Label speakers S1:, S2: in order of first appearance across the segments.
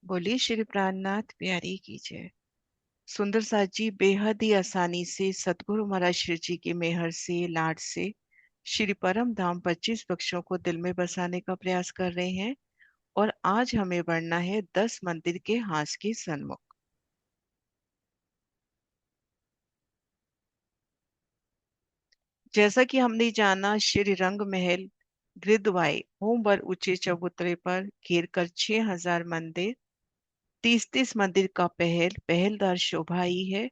S1: बोलिए श्री प्राणनाथ प्यारी की जय। सुंदर साथ जी बेहद ही आसानी से सतगुरु महाराज श्री जी की मेहर से लाड से श्री परम धाम 25 पक्षों को दिल में बसाने का प्रयास कर रहे हैं। और आज हमें बढ़ना है 10 मंदिर के हास के सन्मुख। जैसा कि हमने जाना, श्री रंग महल गिरद्वाई होम पर ऊंचे चबूतरे पर घेर कर 6000 मंदिर, 30-30 मंदिर का पहलदार शोभा ही है।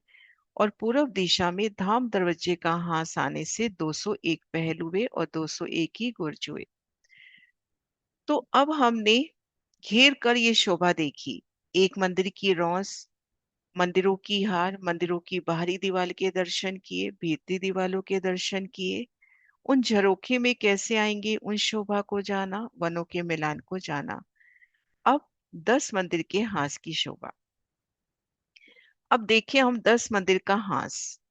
S1: और पूर्व दिशा में धाम दरवाजे का हास आने से 201 पहल हुए और 201 ही गुर्ज हुए। तो अब हमने घेर कर ये शोभा देखी। एक मंदिर की रौस, मंदिरों की हार, मंदिरों की बाहरी दीवार के दर्शन किए, भीतरी दीवारों के दर्शन किए। उन झरोखे में कैसे आएंगे उन शोभा को जाना, वनों के मिलान को जाना। अब 10 मंदिर के हास की शोभा। अब देखिए हम 10 मंदिर का हास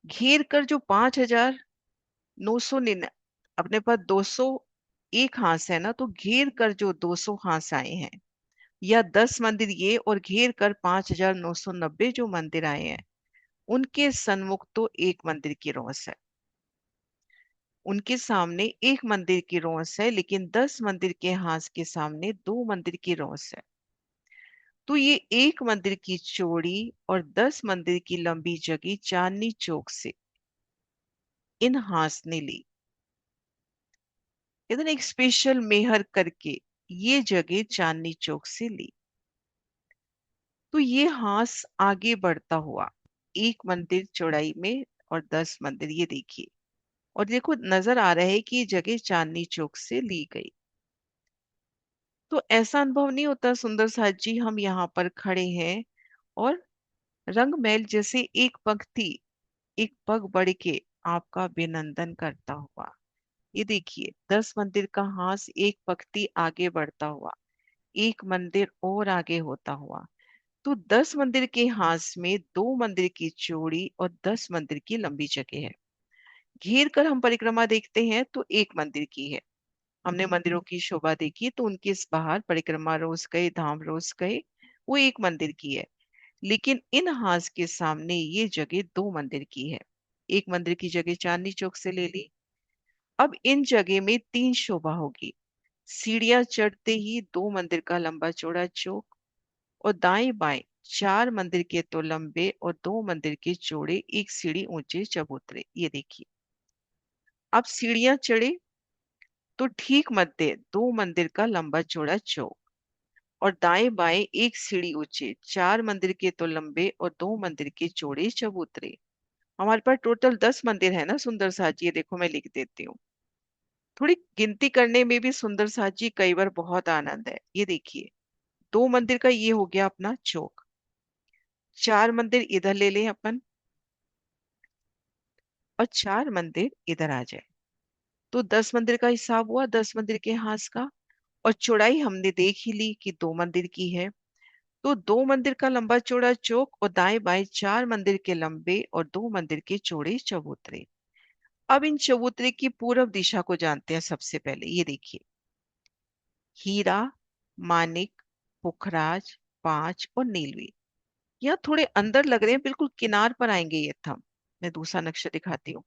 S1: घेर कर जो 5999 अपने पास 201 हांस है ना, तो घेर कर जो 200 हांस आए हैं, या 10 मंदिर ये और घेर कर 5990 जो मंदिर आए हैं, उनके सन्मुख तो एक मंदिर की रोस है। उनके सामने एक मंदिर की रोस है, लेकिन 10 मंदिर के हांस के सामने दो मंदिर की रोस है। तो ये एक मंदिर की चौड़ी और 10 मंदिर की लंबी जगह चांदनी चौक से इन हांस ने ली। इधर एक स्पेशल मेहर करके ये जगह चांदनी चौक से ली। तो ये हास आगे बढ़ता हुआ एक मंदिर चौड़ाई में और 10 मंदिर, ये देखिए। और देखो नजर आ रहा है कि ये जगह चांदनी चौक से ली गई। तो ऐसा अनुभव नहीं होता सुंदर साथ जी, हम यहाँ पर खड़े हैं और रंग महल जैसे एक पंक्ति, एक पग बढ़ के आपका अभिनंदन करता हुआ। ये देखिए 10 मंदिर का हास एक पंक्ति आगे बढ़ता हुआ, एक मंदिर और आगे होता हुआ। तो 10 मंदिर के हास में दो मंदिर की चौड़ी और 10 मंदिर की लंबी जगह है। घेर कर हम परिक्रमा देखते हैं तो एक मंदिर की है। हमने मंदिरों की शोभा देखी तो उनके इस बाहर परिक्रमा रोज गए, धाम रोज गए, वो एक मंदिर की है। लेकिन इन हास के सामने ये जगह दो मंदिर की है। एक मंदिर की जगह चांदनी चौक से ले ली। अब इन जगह में तीन शोभा होगी। सीढ़ियां चढ़ते ही दो मंदिर का लंबा चौड़ा चौक, और दाएं बाएं चार मंदिर के तो लंबे और दो मंदिर के चौड़े एक सीढ़ी ऊंचे चबूतरे। ये देखिए अब सीढ़ियां चढ़े तो ठीक मध्य दो मंदिर का लंबा चौड़ा चौक, और दाएं बाएं एक सीढ़ी ऊंचे चार मंदिर के तो लंबे और दो मंदिर के चौड़े चबूतरे। हमारे पास टोटल 10 मंदिर है ना सुंदर साथ जी, ये देखो मैं लिख देती हूँ। थोड़ी गिनती करने में भी सुंदर साथ जी कई बार बहुत आनंद है। ये देखिए दो मंदिर का ये हो गया अपना चौक, चार मंदिर इधर ले लें अपन, और चार मंदिर इधर आ जाए, तो 10 मंदिर का हिसाब हुआ 10 मंदिर के हाथ का। और चौड़ाई हमने देख ही ली कि दो मंदिर की है। तो दो मंदिर का लंबा चौड़ा चौक और दाएं बाएं चार मंदिर के लंबे और दो मंदिर के चौड़े चबूतरे। अब इन चबूतरे की पूर्व दिशा को जानते हैं। सबसे पहले ये देखिए हीरा, मानिक, पुखराज, पांच और नीलवी। यहाँ थोड़े अंदर लग रहे हैं, बिल्कुल किनार पर आएंगे ये थंब। मैं दूसरा नक्शा दिखाती हूँ।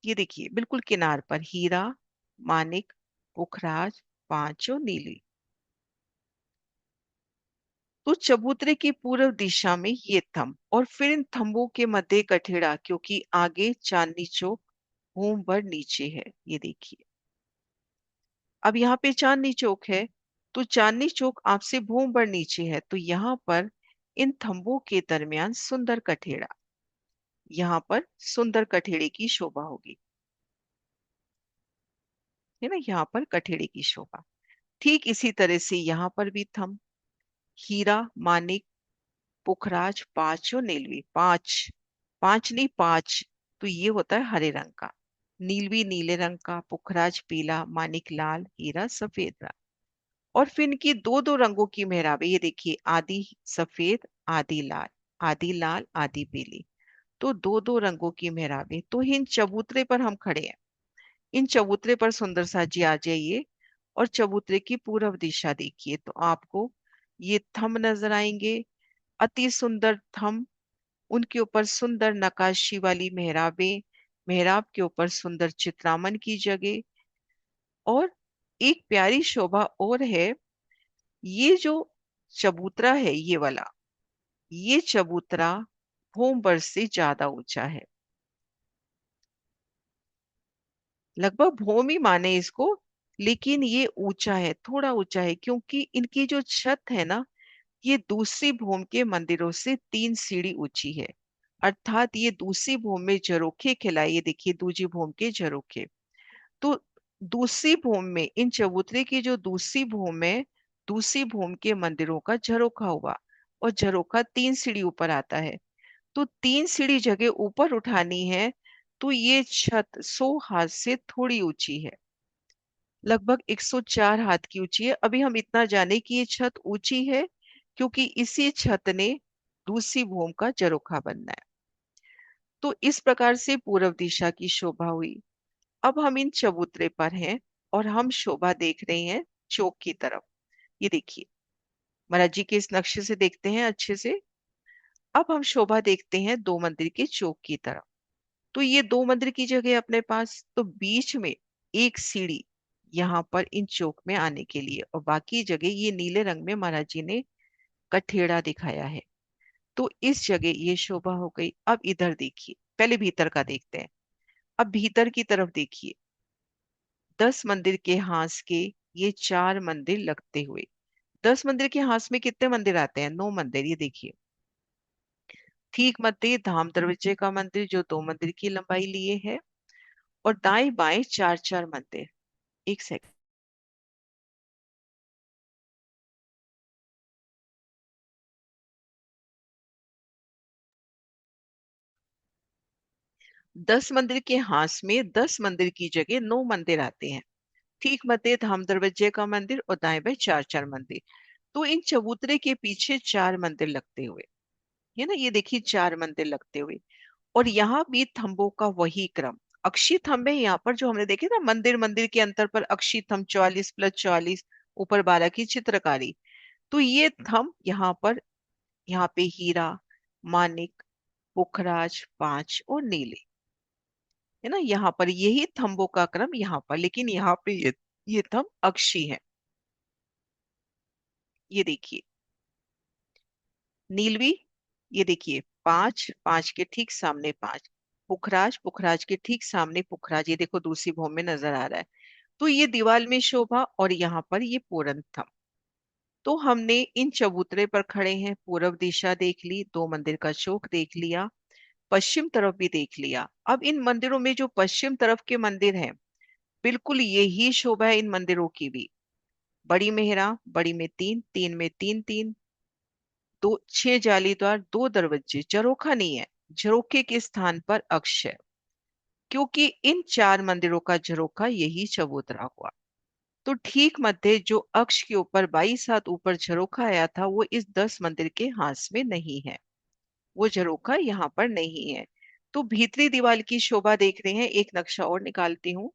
S1: ये देखिए बिल्कुल किनार पर हीरा, मानिक, पुखराज, पांच और नीली। तो चबूतरे की पूर्व दिशा में ये थंब, और फिर इन थंबों के मध्य कठेड़ा, क्योंकि आगे चांदनी चौक होम पर नीचे है। ये देखिए अब यहाँ पे चांदनी चौक है, तो चांदनी चौक आपसे भूम पर नीचे है, तो यहाँ पर इन थंबों के दरमियान सुंदर कठेड़ा, यहाँ पर सुंदर कठेड़े की शोभा होगी, है ना। यहाँ पर कठेड़े की शोभा। ठीक इसी तरह से यहाँ पर भी थंब, हीरा, मानिक, पुखराज, पांच और नीलवी। पांच, पांच नहीं पांच, तो ये होता है हरे रंग का, नीलवी नीले रंग का, पुखराज पीला, मानिक लाल, हीरा सफेद रंग। और फिर इनकी दो दो रंगों की मेहराबें, ये देखिए आधी सफेद, आधी लाल, आधी लाल आधी पीली। तो दो दो रंगों की मेहराबें। तो इन चबूतरे पर हम खड़े हैं। इन चबूतरे पर सुंदर सा जी आ जाइए, और चबूतरे की पूर्व दिशा देखिए तो आपको ये थंब नजर आएंगे, अति सुंदर थंब। उनके ऊपर सुंदर नक्काशी वाली मेहराबें, मेहराब के ऊपर सुंदर चित्रामन की जगह। और एक प्यारी शोभा और है, ये जो चबूतरा है ये वाला, ये चबूतरा भूमभर से ज्यादा ऊंचा है। लगभग भूमि ही माने इसको, लेकिन ये ऊंचा है, थोड़ा ऊंचा है, क्योंकि इनकी जो छत है ना, ये दूसरी भूमि के मंदिरों से 3 सीढ़ी ऊंची है। अर्थात ये दूसरी भूमि में झरोखे खिलाए, ये देखिए दूसरी भूमि के झरोखे। तो दूसरी भूमि में इन चबूतरे की जो दूसरी भूमि है, दूसरी भूमि के मंदिरों का झरोखा हुआ। और झरोखा 3 सीढ़ी ऊपर आता है। तो 3 सीढ़ी जगह ऊपर उठानी है, तो ये छत 100 हाथ से थोड़ी ऊंची है, लगभग 104 हाथ की ऊंची है। अभी हम इतना जाने कि ये छत ऊंची है क्योंकि इसी छत ने दूसरी भूमि का झरोखा बनना है। तो इस प्रकार से पूर्व दिशा की शोभा हुई। अब हम इन चबूतरे पर हैं और हम शोभा देख रहे हैं चौक की तरफ। ये देखिए, महाराज जी के इस नक्शे से देखते हैं अच्छे से। अब हम शोभा देखते हैं दो मंदिर के चौक की तरफ। तो ये दो मंदिर की जगह है अपने पास, तो बीच में एक सीढ़ी यहाँ पर इन चौक में आने के लिए, और बाकी जगह ये नीले रंग में महाराज जी ने कठेड़ा दिखाया है। तो इस जगह ये शोभा हो गई। अब इधर देखिए, पहले भीतर का देखते हैं। अब भीतर की तरफ देखिए, 10 मंदिर के हांस के ये 4 मंदिर लगते हुए। 10 मंदिर के हांस में कितने मंदिर आते हैं? 9 मंदिर। ये देखिए, ठीक मध्य धाम दरवाजे का मंदिर जो 2 मंदिर की लंबाई लिए है, और दाएं बाएं 4 4 मंदिर। एक सेकंड। 10 मंदिर के हांस में 10 मंदिर की जगह 9 मंदिर आते हैं। ठीक मध्य धाम दरवाजे का मंदिर और दाएं बाएं 4 4 मंदिर। तो इन चबूतरे के पीछे 4 मंदिर लगते हुए, है ना, ये देखिए 4 मंदिर लगते हुए। और यहाँ भी थंबों का वही क्रम, अक्षी थंब है यहाँ पर, जो हमने देखे ना मंदिर मंदिर के अंतर पर अक्षी थंब 44 + 44, ऊपर 12 की चित्रकारी। तो ये थंब यहाँ पर, यहाँ पे हीरा, मानिक, पुखराज, पांच और नीले, है ना, यहाँ पर यही थंबों का क्रम यहाँ पर, लेकिन यहाँ पे ये थंब अक्षी है। ये देखिए नीलवी, ये देखिए पांच, पांच के ठीक सामने पांच। पुखराज, पुखराज के ठीक सामने पुखराज, ये देखो दूसरी भूमि में नजर आ रहा है। तो ये दीवार में शोभा और यहाँ पर ये पूरन थंब। तो हमने इन चबूतरे पर खड़े हैं, पूर्व दिशा देख ली, 2 मंदिर का चौक देख लिया, पश्चिम तरफ भी देख लिया। अब इन मंदिरों में जो पश्चिम तरफ के मंदिर हैं, बिल्कुल यही शोभा है इन मंदिरों की भी। बड़ी मेहरा, बड़ी में 3, 3 में 3 3, दो 6 जालीदार, 2 दरवाजे, झरोखा नहीं है, झरोखे के स्थान पर अक्ष है, क्योंकि इन 4 मंदिरों का झरोखा यही चबूतरा हुआ। तो ठीक मध्य जो अक्ष के ऊपर 22 हाथ ऊपर झरोखा आया था, वो इस 10 मंदिर के हाथ में नहीं है, वो झरोखा यहाँ पर नहीं है। तो भीतरी दीवार की शोभा देख रहे हैं, एक नक्शा और निकालती हूँ।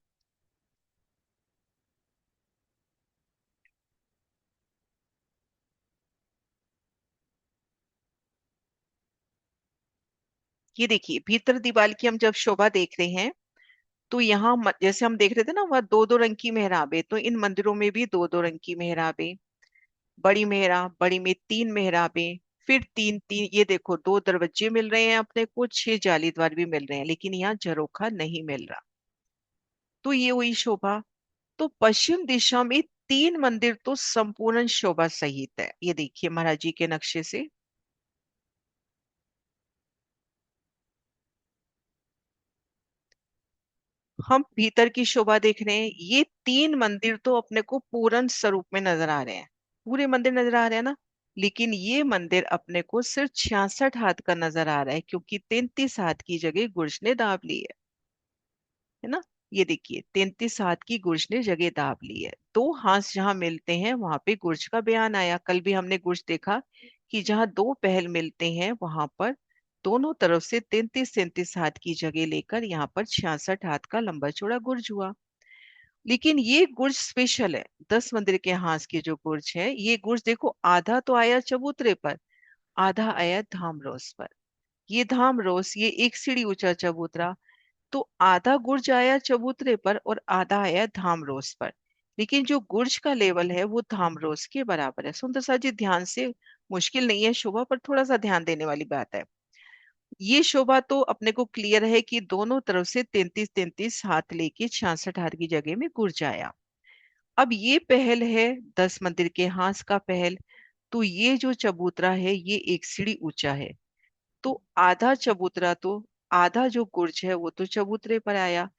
S1: ये देखिए भीतर दीवार की हम जब शोभा देख रहे हैं, तो यहाँ जैसे हम देख रहे थे ना, वह 2 2 रंग की मेहराबें, तो इन मंदिरों में भी 2 2 रंग की मेहराबें। बड़ी मेहराब, बड़ी में 3 मेहराबें, फिर 3 3, ये देखो 2 दरवाजे मिल रहे हैं अपने को, 6 जाली द्वार भी मिल रहे हैं, लेकिन यहाँ झरोखा नहीं मिल रहा। तो ये हुई शोभा। तो पश्चिम दिशा में 3 मंदिर तो संपूर्ण शोभा सहित है, ये देखिए महाराज जी के नक्शे से। हम भीतर की शोभा देख रहे हैं, ये 3 मंदिर तो अपने को पूर्ण स्वरूप में नजर आ रहे हैं, पूरे मंदिर नजर आ रहे हैं ना। लेकिन ये मंदिर अपने को सिर्फ 66 हाथ का नजर आ रहा है, क्योंकि 33 हाथ की जगह गुर्ज ने दाब ली है ना। ये देखिए 33 हाथ की गुर्ज ने जगह दाब ली है। 2 हाथ जहां मिलते हैं वहां पे गुर्ज का बयान आया, कल भी हमने गुर्ज देखा कि जहां 2 पहल मिलते हैं वहां पर दोनों तरफ से 33 33 हाथ की जगह लेकर यहाँ पर 66 हाथ का लंबा चौड़ा गुर्ज हुआ। लेकिन ये गुर्ज स्पेशल है। 10 मंदिर के हास की जो गुर्ज है, ये गुर्ज देखो, आधा तो आया चबूतरे पर, आधा आया धामरोस पर। ये धामरोस, ये एक सीढ़ी ऊंचा चबूतरा। तो आधा गुर्ज आया चबूतरे पर और आधा आया धामरोस पर। लेकिन जो गुर्ज का लेवल है वो धामरोस के बराबर है। सुंदर सा जी, ध्यान से, मुश्किल नहीं है शोभा, पर थोड़ा सा ध्यान देने वाली बात है। ये शोभा तो अपने को क्लियर है कि दोनों तरफ से 33-33 हाथ लेके 66 हाथ की जगह में गुर्ज आया। अब ये पहल है 10 मंदिर के हाथ का पहल। तो ये जो चबूतरा है ये एक सीढ़ी ऊंचा है। तो आधा चबूतरा तो, आधा जो गुर्ज है वो तो चबूतरे पर आया,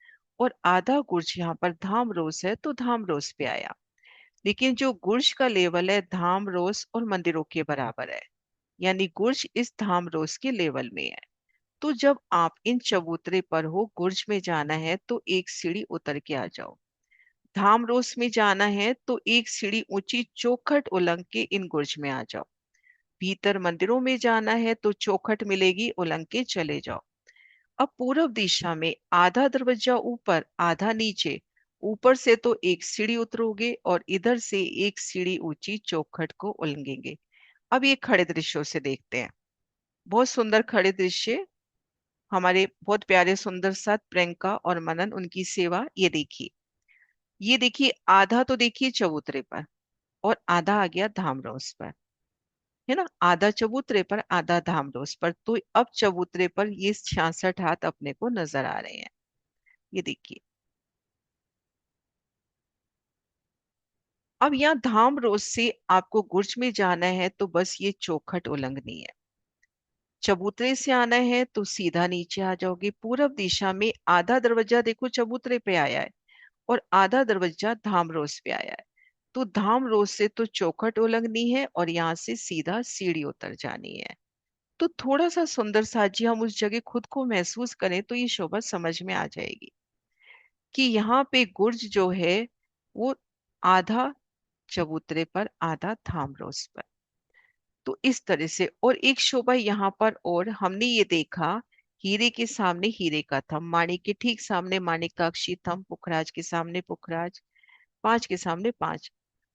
S1: और आधा गुर्ज यहाँ पर धाम रोस है तो धाम रोस पे आया। लेकिन जो गुर्ज का लेवल है धाम रोस और मंदिरों के बराबर है, यानी गुर्ज इस धाम रोस के लेवल में है। तो जब आप इन चबूतरे पर हो, गुर्ज में जाना है तो एक सीढ़ी उतर के आ जाओ। धाम रोस में जाना है तो एक सीढ़ी ऊंची चौखट उलंग के इन गुर्ज में आ जाओ। भीतर मंदिरों में जाना है तो चौखट मिलेगी, उलंग के चले जाओ। अब पूर्व दिशा में आधा दरवाजा ऊपर आधा नीचे, ऊपर से तो एक सीढ़ी उतरोगे और इधर से एक सीढ़ी ऊंची चौखट को उलंघेंगे। अब ये खड़े दृश्यों से देखते हैं। बहुत सुंदर खड़े दृश्य, हमारे बहुत प्यारे सुंदर साथ प्रियंका और मनन, उनकी सेवा। ये देखिए, ये देखिए, आधा तो देखिए चबूतरे पर और आधा आ गया धामरोस पर, है ना। आधा चबूतरे पर आधा धामरोस पर। तो अब चबूतरे पर ये 66 हाथ अपने को नजर आ रहे हैं। ये देखिए, अब यहाँ धाम रोज से आपको गुर्ज में जाना है तो बस ये चौखट उल्लंघनी है। चबूतरे से आना है तो सीधा नीचे आ जाओगे। पूर्व दिशा में आधा दरवाजा देखो चबूतरे पे आया है और आधा दरवाजा धाम रोज पे आया है। तो धाम रोज से तो चौखट उल्लंघनी है और यहाँ से सीधा सीढ़ी उतर जानी है। तो थोड़ा सा सुंदर साजी हम उस जगह खुद को महसूस करें तो ये शोभा समझ में आ जाएगी कि यहाँ पे गुर्ज जो है वो आधा चबूतरे पर आधा थामरोस पर। तो इस तरह से, और एक शोभा यहाँ पर, और हमने ये देखा, हीरे के सामने हीरे का थम, माणिक के ठीक सामने माणिक का अक्षी थम, पुखराज के सामने पुखराज, पांच के सामने पांच।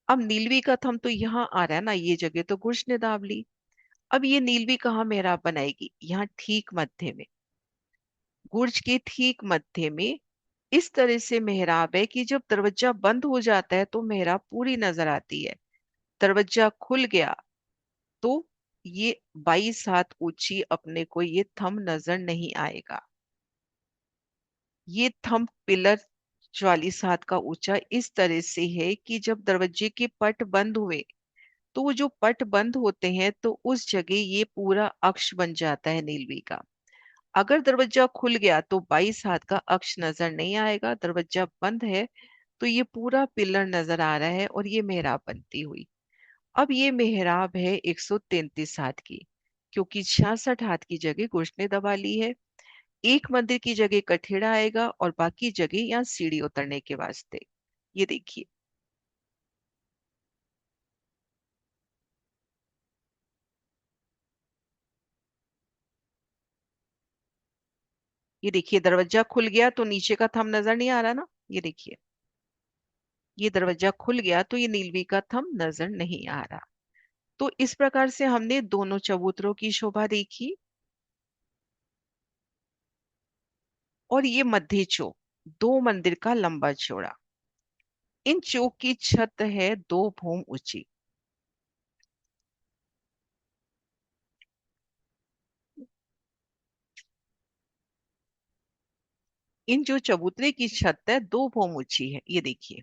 S1: अब नीलवी का थम तो यहाँ आ रहा है ना, ये जगह तो गुर्ज ने दाब ली। अब ये नीलवी कहाँ मेहराब बनाएगी? यहाँ ठीक मध्य में, गुर्ज के ठीक मध्य में। इस तरह से मेहराब है कि जब दरवाजा बंद हो जाता है तो मेहराब पूरी नजर आती है। दरवाजा खुल गया तो ये 22 हाथ ऊंची अपने को ये थंब नजर नहीं आएगा। ये थंब पिलर 44 हाथ का ऊंचा इस तरह से है कि जब दरवाजे के पट बंद हुए, तो वो जो पट बंद होते हैं तो उस जगह ये पूरा अक्ष बन जाता है नीलवी का। अगर दरवाजा खुल गया तो 22 हाथ का अक्ष नजर नहीं आएगा। दरवाजा बंद है तो ये पूरा पिलर नजर आ रहा है और ये मेहराब बनती हुई। अब ये मेहराब है 133 हाथ की, क्योंकि 66 हाथ की जगह कुश ने दबा ली है। एक मंदिर की जगह कठेड़ा आएगा और बाकी जगह यहाँ सीढ़ी उतरने के वास्ते। ये देखिए, ये देखिए, दरवाजा खुल गया तो नीचे का थंब नजर नहीं आ रहा ना। ये देखिए, ये दरवाजा खुल गया तो ये नीलवी का थंब नजर नहीं आ रहा। तो इस प्रकार से हमने दोनों चबूतरों की शोभा देखी। और ये मध्य चौक, 2 मंदिर का लंबा चौड़ा। इन चौक की छत है 2 भूम ऊंची। इन जो चबूतरे की छत है 2 भूम ऊंची है। ये देखिए,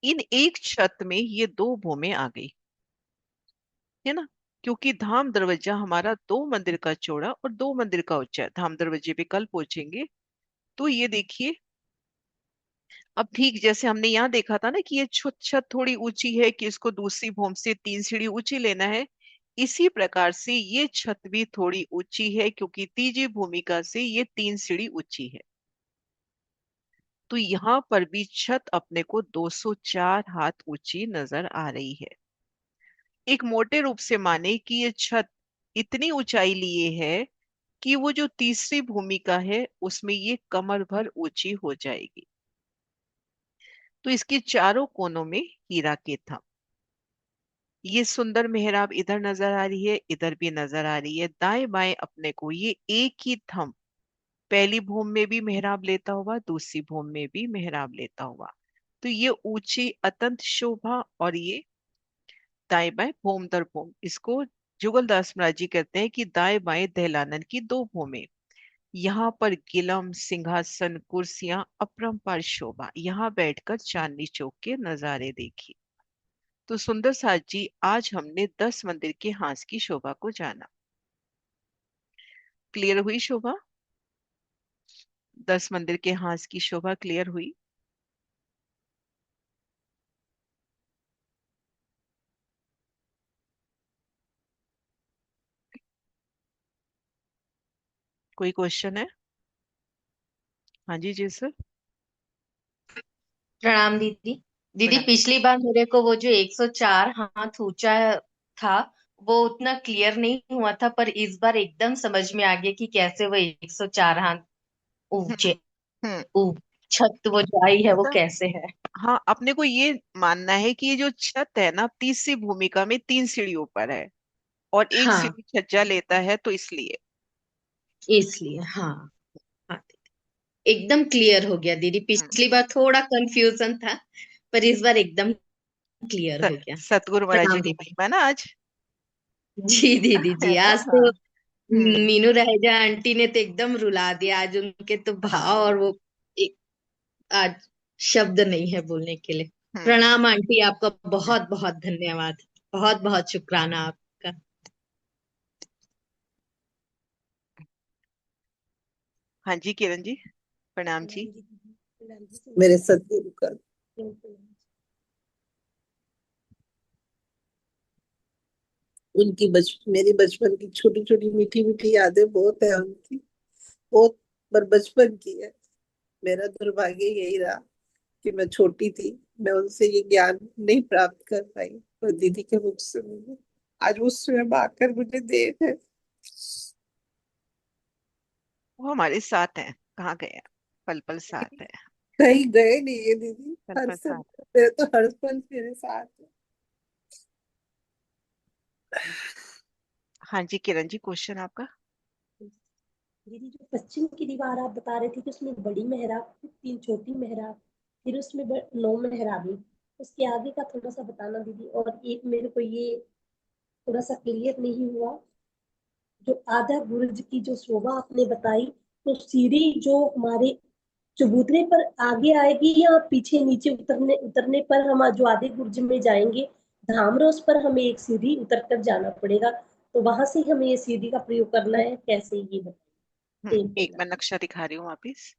S1: इन एक छत में ये 2 भूमें आ गई, है ना। क्योंकि धाम दरवाजा हमारा 2 मंदिर का चौड़ा और 2 मंदिर का ऊंचा है। धाम दरवाजे पे कल पहुंचेंगे। तो ये देखिए, अब ठीक जैसे हमने यहाँ देखा था ना कि ये छत छत थोड़ी ऊंची है कि इसको दूसरी भूम से 3 सीढ़ी ऊंची लेना है। इसी प्रकार से ये छत भी थोड़ी ऊंची है क्योंकि तीजी भूमिका से ये 3 सीढ़ी ऊंची है। तो यहाँ पर भी छत अपने को 204 हाथ ऊंची नजर आ रही है। एक मोटे रूप से माने कि ये छत इतनी ऊंचाई लिए है कि वो जो तीसरी भूमिका है उसमें ये कमर भर ऊंची हो जाएगी। तो इसके चारों कोनों में हीरा के थंब। ये सुंदर मेहराब इधर नजर आ रही है, इधर भी नजर आ रही है। दाएं बाएं अपने को ये एक ही थंब पहली भूम में भी मेहराब लेता हुआ, दूसरी भूम में भी मेहराब लेता हुआ। तो ये ऊंची अतंत शोभा, और ये दाएं बाएं भूम दर भूम, इसको जुगलदास महाराज जी कहते हैं कि दाएं बाएं दहलानन की दो भूमें। यहाँ पर गिलम सिंहासन कुर्सियां अपरंपार शोभा, यहाँ बैठकर चांदनी चौक के नजारे देखिए। तो सुंदर साथ जी, आज हमने 10 मंदिर के हांस की शोभा को जाना। क्लियर हुई शोभा? 10 मंदिर के हांस की शोभा क्लियर हुई? कोई क्वेश्चन है? हाँ जी, जी सर।
S2: प्रणाम दीदी। दीदी,
S1: प्रणाम।
S2: पिछली बार मेरे को वो जो 104 हाथ ऊंचा था, वो उतना क्लियर नहीं हुआ था, पर इस बार एकदम समझ में आ गया कि कैसे वो 104 हाथ
S1: हम्म।
S2: ऊंचे
S1: हम्म।
S2: छत वो जो आई है वो
S1: पता,
S2: कैसे है।
S1: हाँ, अपने को ये मानना है कि ये जो छत है ना, तीसरी भूमिका में 3 सीढ़ी ऊपर है, और एक
S2: हाँ,
S1: सीढ़ी छज्जा लेता है, तो इसलिए।
S2: इसलिए हाँ। हाँ, एकदम क्लियर हो गया दीदी।
S1: हम्म।
S2: पिछली बार थोड़ा कंफ्यूजन था, पर इस बार एकदम क्लियर हो गया।
S1: सतगुरु महाराज जी
S2: प्रणाम
S1: का
S2: दीदी।
S1: महिमा है ना आज।
S2: जी दीदी
S1: है
S2: जी,
S1: ना?
S2: आज तो
S1: हाँ। हम्म।
S2: मीनू रहेजा आंटी ने तो एकदम रुला दिया। आज उनके तो भाव
S1: हाँ।
S2: और वो एक, आज शब्द नहीं है बोलने के लिए।
S1: हम्म।
S2: प्रणाम आंटी, आपका बहुत बहुत धन्यवाद। बहुत बहुत शुक्राना आपका।
S1: हाँ जी किरण जी, प्रणाम
S3: प्रणाम
S1: जी।
S3: जी दीदी, प्रणाम जी। मेरे सदगुरु का उनकी मेरी बचपन की छोटी छोटी मीठी मीठी यादें बहुत है उनकी, बहुत। पर बचपन की है। मेरा दुर्भाग्य यही रहा कि मैं छोटी थी, मैं उनसे ये ज्ञान नहीं प्राप्त कर पाई, पर दीदी के मुख से मुझे आज उस समय आकर मुझे देर है।
S1: वो हमारे साथ हैं, कहाँ गए हैं? पल पल साथ है।
S3: कहीं गए नहीं है दीदी,
S1: पल
S3: हर
S1: पल
S3: समय
S1: साथ।
S3: मेरे तो हर पल मेरे साथ है।
S1: हाँ जी किरण जी, क्वेश्चन आपका।
S3: दीदी, जो पश्चिम की दीवार आप बता रहे थे कि उसमें बड़ी मेहराब, तीन छोटी मेहराब, फिर उसमें 9 मेहराबी, उसके आगे का थोड़ा सा बताना दीदी। और एक मेरे को ये थोड़ा सा क्लियर नहीं हुआ, जो आधा बुर्ज की जो शोभा आपने बताई, तो सीढ़ी जो हमारे चबूतरे पर आगे आएगी या पीछे, नीचे उतरने उतरने पर हम जो आधे बुर्ज में जाएंगे, धामरोस पर हमें एक सीढ़ी उतर कर जाना पड़ेगा, तो वहां से हमें ये सीढ़ी का प्रयोग करना है, कैसे ये बताइए, सेम
S1: एक
S3: करना।
S1: मैं नक्शा दिखा रही हूँ वापिस।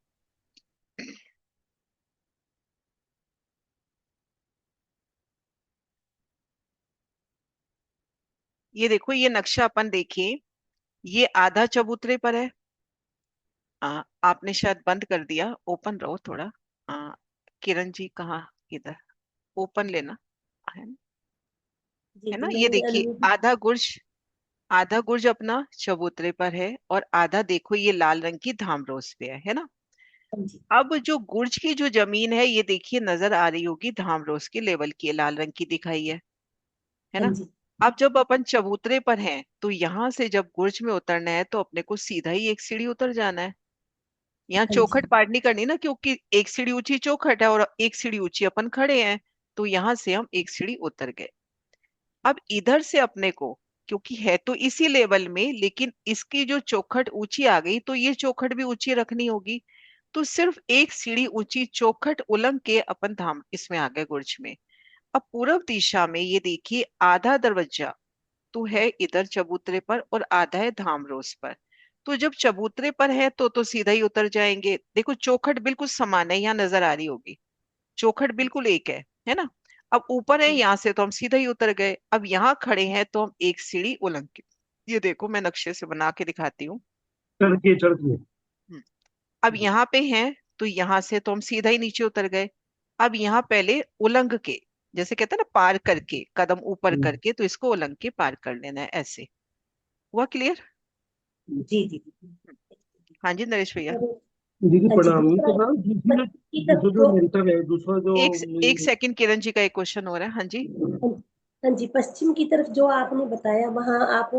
S1: ये देखो, ये नक्शा अपन देखिए, ये आधा चबूतरे पर है। आपने शायद बंद कर दिया, ओपन रहो थोड़ा। आ, किरण जी कहाँ? इधर ओपन लेना है ना?
S3: जी
S1: है
S3: जी,
S1: ना? ये
S3: मैंने
S1: देखिए,
S3: अनम्यूट।
S1: आधा गुर्ज अपना चबूतरे पर है, और आधा देखो ये लाल रंग की धामरोस पे है ना?
S3: हाँ जी।
S1: अब जो गुर्ज की जो जमीन है, ये देखिए नजर आ रही होगी, धामरोस के लेवल की है, लाल रंग की दिखाई है
S3: हाँ
S1: ना?
S3: जी।
S1: अब जब अपन चबूतरे पर हैं, तो यहाँ से जब गुर्ज में उतरना है, तो अपने को सीधा ही एक सीढ़ी उतर जाना है। यहाँ
S3: हाँ जी।
S1: चौखट पार नहीं करनी ना, क्योंकि एक सीढ़ी ऊंची चौखट है और एक सीढ़ी ऊंची अपन खड़े हैं। तो यहाँ से हम एक सीढ़ी उतर गए। अब इधर से अपने को, क्योंकि है तो इसी लेवल में, लेकिन इसकी जो चौखट ऊंची आ गई, तो ये चौखट भी ऊंची रखनी होगी। तो सिर्फ एक सीढ़ी ऊंची चौखट उलंग के अपन धाम इसमें आ गए गुर्ज में। अब पूर्व दिशा में ये देखिए, आधा दरवाजा तो है इधर चबूतरे पर, और आधा है धामरोस पर। तो जब चबूतरे पर है तो सीधा ही उतर जाएंगे। देखो चौखट बिल्कुल समान है, यहाँ नजर आ रही होगी, चौखट बिल्कुल एक है ना? अब ऊपर है, यहाँ से तो हम सीधा ही उतर गए। अब यहाँ खड़े हैं तो हम एक सीढ़ी उलंग के, ये देखो मैं नक्शे से बना के दिखाती हूँ।
S3: चढ़ के।
S1: हम्म, अब यहाँ पे हैं, तो यहाँ से तो हम सीधा ही नीचे उतर गए। अब यहाँ पहले उलंग के, जैसे कहते हैं ना, पार करके, कदम ऊपर करके, तो इसको उलंग के पार कर लेना है, ऐसे। हुआ क्लियर?
S3: जी जी जी।
S1: हाँ जी नरेश भैया।
S4: दीदी
S3: हाँ जी,
S4: प्रणाम।
S3: दूसरा
S4: तो मैम दूसरी जो,
S3: पश्चिम की तरफ
S4: दूसरा जो
S3: जो,
S4: मेंटर है, दूसरा जो
S1: एक सेकंड किरण जी का एक क्वेश्चन हो रहा है। हाँ जी।
S3: हाँ हाँ जी, पश्चिम की तरफ जो आपने बताया, वहां आप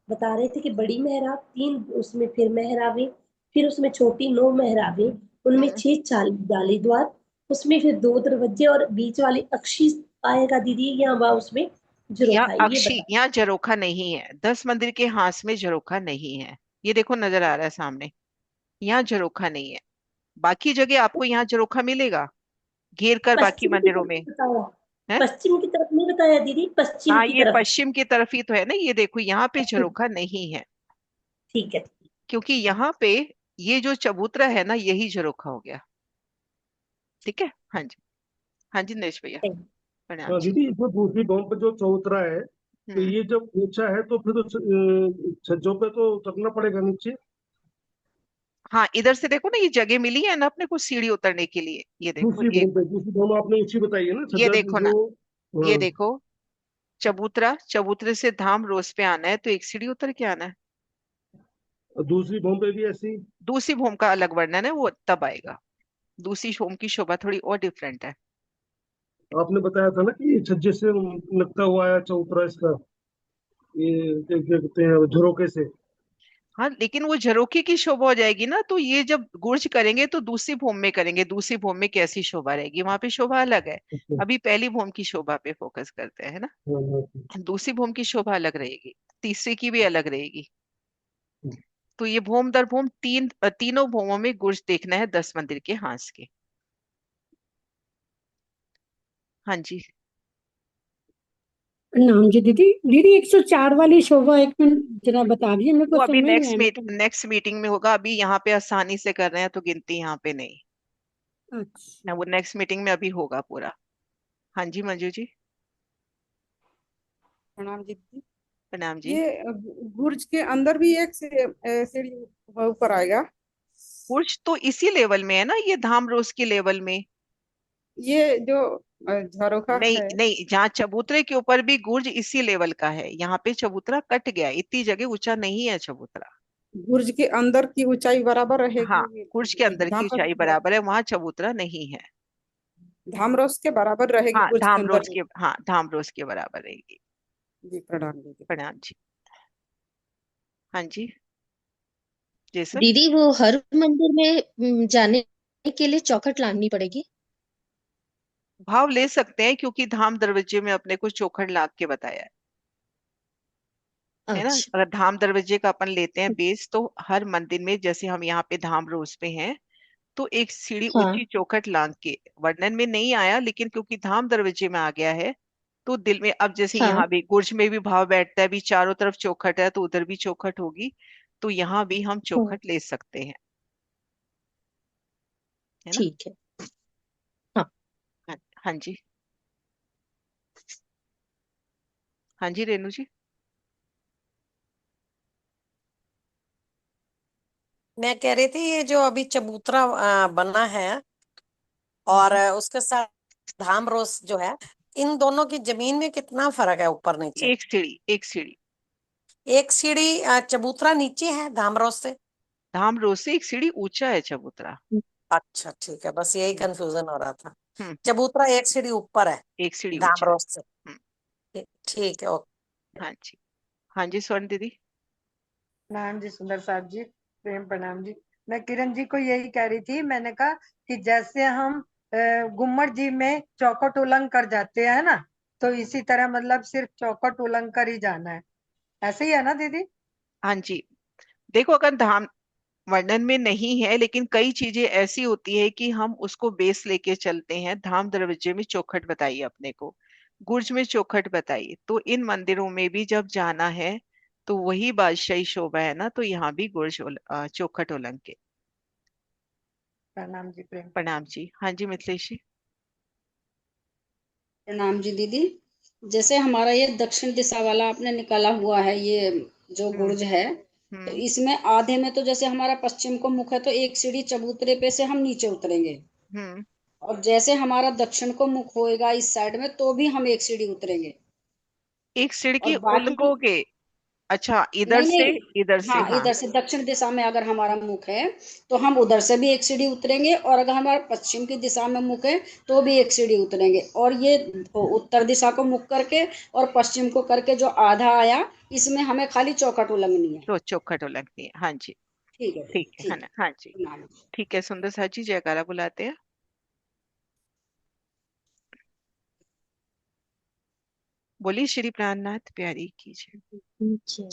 S3: बता रहे थे कि बड़ी मेहराब तीन, उसमें फिर मेहराबें, फिर उसमें छोटी 9 मेहराबें, उनमें
S1: हम्म,
S3: 6 जाली द्वार, उसमें फिर 2 दरवाजे और बीच वाली अक्षी आएगा दीदी, या वह उसमें
S1: यहाँ
S3: झरोखा है, ये
S1: अक्षी,
S3: बता।
S1: यहाँ झरोखा नहीं है। 10 मंदिर के हाथ में झरोखा नहीं है। ये देखो नजर आ रहा है सामने, यहाँ झरोखा नहीं है। बाकी जगह आपको यहाँ झरोखा मिलेगा, घेर कर बाकी
S3: पश्चिम की
S1: मंदिरों
S3: तरफ
S1: में
S3: बताया,
S1: है।
S3: पश्चिम की तरफ नहीं बताया दीदी, पश्चिम
S1: हाँ,
S3: की
S1: ये
S3: तरफ।
S1: पश्चिम की तरफ ही तो है ना। ये देखो यहाँ पे झरोखा नहीं है,
S3: ठीक है।
S1: क्योंकि यहाँ पे ये जो चबूतरा है ना, यही झरोखा हो गया। ठीक है। हाँ जी। हाँ जी नरेश भैया।
S3: थैंक
S1: प्रणाम
S4: हाँ
S1: जी।
S4: दीदी, इसमें दूसरी गांव पे जो चौतरा है, तो
S1: हम्म।
S4: ये जब ऊंचा है तो फिर तो छज्जों पे तो उतरना पड़ेगा नीचे।
S1: हाँ, इधर से देखो ना, ये जगह मिली है ना अपने को सीढ़ी उतरने के लिए। ये देखो एक बार,
S4: दूसरी गांव में आपने ऊंची बताई है ना
S1: ये
S4: छज्जा
S1: देखो ना,
S4: जो।
S1: ये
S4: हाँ।
S1: देखो चबूतरा, चबूतरे से धाम रोज पे आना है तो एक सीढ़ी उतर के आना है।
S4: और दूसरी गांव पे भी ऐसी।
S1: दूसरी भूमि का अलग वर्णन है, वो तब आएगा। दूसरी भूमि की शोभा थोड़ी और डिफरेंट है।
S4: आपने बताया था ना कि ये छज्जे से लगता हुआ है चौतरा इसका, ये क्या क्या कहते हैं, झरोके से।
S1: हाँ, लेकिन वो झरोखे की शोभा हो जाएगी ना, तो ये जब गुर्ज करेंगे तो दूसरी भूमि में करेंगे। दूसरी भूमि में कैसी शोभा रहेगी, वहां पे शोभा अलग है।
S4: अच्छा।
S1: अभी पहली भूमि की शोभा पे फोकस करते हैं, है ना।
S4: हाँ, हाँ,
S1: दूसरी भूमि की शोभा अलग रहेगी, तीसरी की भी अलग रहेगी।
S4: हाँ।
S1: तो ये भूम दर भूम तीनों भूमों में गुर्ज देखना है 10 मंदिर के हांस के। हाँ जी।
S5: नाम जी दीदी, दीदी 104 वाली शोभा एक मिनट जरा बता दीजिए, मेरे
S1: वो
S5: को
S1: अभी
S5: समझ नहीं आया मतलब।
S1: नेक्स्ट मीटिंग में होगा। अभी यहाँ पे आसानी से कर रहे हैं तो गिनती यहाँ पे नहीं
S5: अच्छा।
S1: है। वो नेक्स्ट मीटिंग में अभी होगा पूरा। हाँ जी मंजू जी।
S6: प्रणाम जी दीदी।
S1: प्रणाम जी।
S6: ये गुर्ज के अंदर भी एक सीढ़ी ऊपर आएगा।
S1: बुर्ज तो इसी लेवल में है ना, ये धाम रोज के लेवल में।
S6: ये जो झरोखा
S1: नहीं
S6: है,
S1: नहीं, जहाँ चबूतरे के ऊपर भी गुर्ज इसी लेवल का है। यहाँ पे चबूतरा कट गया, इतनी जगह ऊंचा नहीं है चबूतरा।
S6: गुर्ज के अंदर की ऊंचाई बराबर
S1: हाँ,
S6: रहेगी।
S1: गुर्ज के अंदर की
S6: धाम
S1: ऊंचाई बराबर है, वहां चबूतरा नहीं है।
S6: धामरोस के बराबर रहेगी
S1: हाँ,
S6: गुर्ज के
S1: धाम
S6: अंदर
S1: रोज
S6: भी।
S1: के, हाँ धाम रोज के बराबर रहेगी।
S6: जी प्रणाम दीदी।
S1: प्रणाम जी। हाँ जी जैसन।
S2: दीदी वो हर मंदिर में जाने के लिए चौखट लानी पड़ेगी?
S1: भाव ले सकते हैं, क्योंकि धाम दरवाजे में अपने को चौखट लाग के बताया है ना।
S2: अच्छा।
S1: अगर धाम दरवाजे का अपन लेते हैं बेस, तो हर मंदिर में, जैसे हम यहाँ पे धाम रोज पे हैं, तो एक सीढ़ी ऊंची
S2: हाँ।
S1: चौखट लांग के, वर्णन में नहीं आया लेकिन क्योंकि धाम दरवाजे में आ गया है, तो दिल में अब जैसे
S2: हाँ।
S1: यहाँ भी गुर्ज में भी भाव बैठता है, भी चारों तरफ चौखट है तो उधर भी चौखट होगी। तो यहाँ भी हम
S2: हाँ।
S1: चौखट ले सकते हैं, है ना।
S2: ठीक है। हाँ।
S1: हाँ। हाँ जी। हाँ जी रेनू जी।
S7: मैं कह रही थी ये जो अभी चबूतरा बना है और उसके साथ धाम रोस जो है, इन दोनों की जमीन में कितना फर्क है ऊपर नीचे?
S1: एक सीढ़ी, एक सीढ़ी।
S7: एक सीढ़ी चबूतरा नीचे है धाम रोस से।
S1: धाम रोज से एक सीढ़ी ऊंचा है चबूतरा।
S7: अच्छा ठीक है, बस यही कंफ्यूजन हो रहा था।
S1: हम्म।
S7: चबूतरा एक सीढ़ी ऊपर है
S1: एक सीढ़ी
S7: धाम
S1: ऊंचा है।
S7: रोस से।
S1: हम्म।
S7: ठीक है, ओके।
S1: हाँ जी। हाँ जी स्वर्ण दीदी।
S8: प्रणाम जी सुंदर साहब जी, प्रेम प्रणाम जी। मैं किरण जी को यही कह रही थी, मैंने कहा कि जैसे हम गुम्मट जी में चौखट उल्लंघन कर जाते हैं ना, तो इसी तरह मतलब सिर्फ चौखट उल्लंघन कर ही जाना है, ऐसे ही है ना दीदी?
S1: हाँ जी। देखो, अगर धाम वर्णन में नहीं है, लेकिन कई चीजें ऐसी होती है कि हम उसको बेस लेके चलते हैं। धाम दरवाजे में चौखट बताइए अपने को, गुर्ज में चौखट बताइए, तो इन मंदिरों में भी जब जाना है तो वही बादशाही शोभा है ना, तो यहाँ भी चौखट उल्लंघ के।
S8: प्रणाम जी प्रेम।
S1: प्रणाम जी। हाँ जी मिथिलेश जी।
S9: प्रणाम जी दीदी। जैसे हमारा ये दक्षिण दिशा वाला आपने निकाला हुआ है, ये जो
S1: हम्म।
S9: गुर्ज है, तो
S1: हम्म।
S9: इसमें आधे में तो जैसे हमारा पश्चिम को मुख है, तो एक सीढ़ी चबूतरे पे से हम नीचे उतरेंगे।
S1: हम्म।
S9: और जैसे हमारा दक्षिण को मुख होएगा इस साइड में, तो भी हम एक सीढ़ी उतरेंगे।
S1: एक सीढ़ी
S9: और
S1: की
S9: बाकी की
S1: उलगोगे, अच्छा, इधर
S9: नहीं
S1: से,
S9: नहीं,
S1: इधर से,
S9: हाँ
S1: हाँ।
S9: इधर से दक्षिण दिशा में अगर हमारा मुख है तो हम उधर से भी एक सीढ़ी उतरेंगे, और अगर हमारा पश्चिम की दिशा में मुख है तो भी एक सीढ़ी उतरेंगे। और ये उत्तर दिशा को मुख करके और पश्चिम को करके जो आधा आया, इसमें हमें खाली चौखट उलंघनी है।
S1: तो चौखट लगती है, हाँ जी।
S9: ठीक है
S1: ठीक
S9: दीदी,
S1: है
S9: ठीक
S1: ना,
S9: है।
S1: हाँ जी।
S9: प्रणाम।
S1: ठीक है, सुंदर सा जी जयकारा बुलाते हैं। बोलिए श्री प्राणनाथ प्यारी कीजिए।
S3: अच्छा।